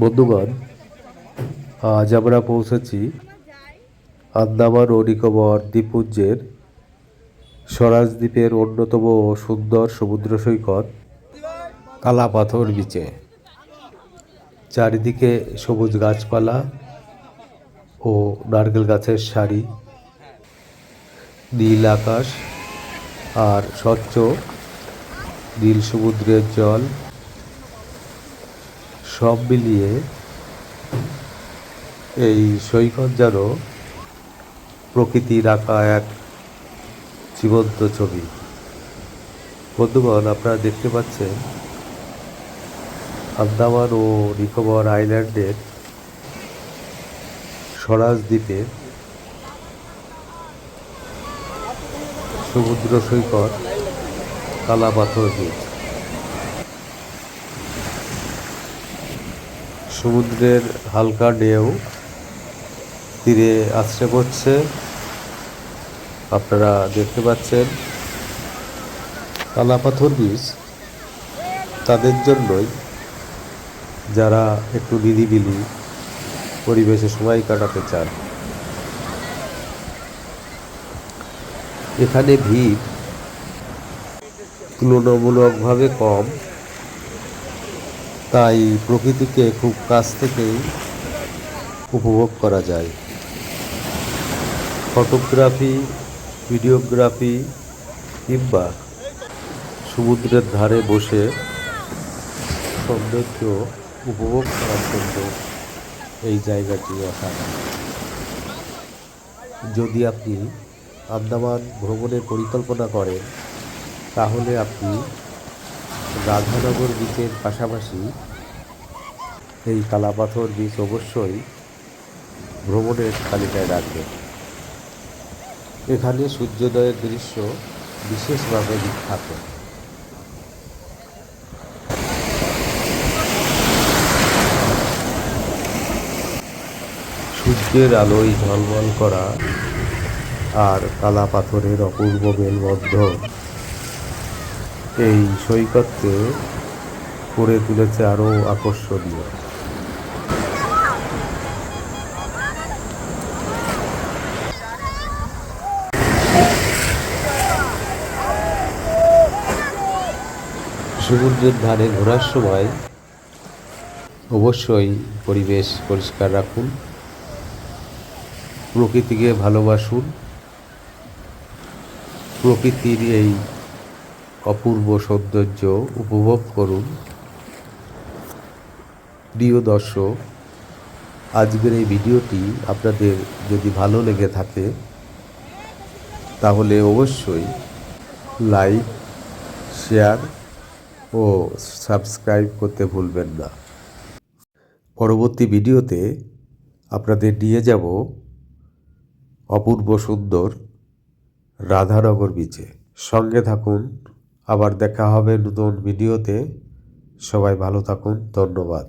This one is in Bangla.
বন্ধুগণ, আজ আমরা পৌঁছেছি আন্দামান ও নিকোবর দ্বীপপুঞ্জের স্বরাজ দ্বীপের অন্যতম ও সুন্দর সমুদ্র সৈকত কালাপাথর বিচে। চারিদিকে সবুজ গাছপালা ও নারকেল গাছের সারি, নীল আকাশ আর স্বচ্ছ নীল সমুদ্রের জল সব মিলিয়ে এই সৈকত যেন প্রকৃতির আঁকা এক জীবন্ত ছবি। বন্ধুগণ, আপনারা দেখতে পাচ্ছেন আন্দামান ও নিকোবর আইল্যান্ডের স্বরাজ দ্বীপে সমুদ্র সৈকত কালাপাথর বিচ। সমুদ্রের হালকা ঢেউ তীরে আছড়ে পড়ছে। আপনারা দেখতে পাচ্ছেন কালাপাথর বিচ তাদের জন্যই যারা একটু নিরিবিলি পরিবেশে সময় কাটাতে চান। এখানে ভিড় তুলনামূলকভাবে কম, তাই প্রকৃতিকে খুব কাছ থেকেই উপভোগ করা যায়। ফটোগ্রাফি, ভিডিওগ্রাফি কিংবা সমুদ্রের ধারে বসে সৌন্দর্য উপভোগ করার জন্য এই জায়গাটি অসাধারণ। যদি আপনি আন্দামান ভ্রমণের পরিকল্পনা করেন, তাহলে আপনি রাধানগর বিচের পাশাপাশি এই কালাপাথর বিচ অবশ্যই ভ্রমণের তালিকায় রাখবেন। এখানে সূর্যোদয়ের দৃশ্য বিশেষভাবে বিখ্যাত। সূর্যের আলোয় ঝলমল করা আর কালা পাথরের অপূর্ব মেলবন্ধন এই সৈকতকে করে তুলেছে আরও আকর্ষণীয়। সমুদ্রের ধারে ঘোরার সময় অবশ্যই পরিবেশ পরিষ্কার রাখুন, প্রকৃতিকে ভালোবাসুন, প্রকৃতির এই অপূর্ব সৌন্দর্য উপভোগ করুন। প্রিয় দর্শক, আজকের এই ভিডিওটি আপনাদের যদি ভালো লেগে থাকে তাহলে অবশ্যই লাইক, শেয়ার ও সাবস্ক্রাইব করতে ভুলবেন না। পরবর্তী ভিডিওতে আপনাদের নিয়ে যাব অপূর্ব সুন্দর রাধানগর বিচে। সঙ্গে থাকুন, আবার দেখা হবে নতুন ভিডিওতে। সবাই ভালো থাকুন, ধন্যবাদ।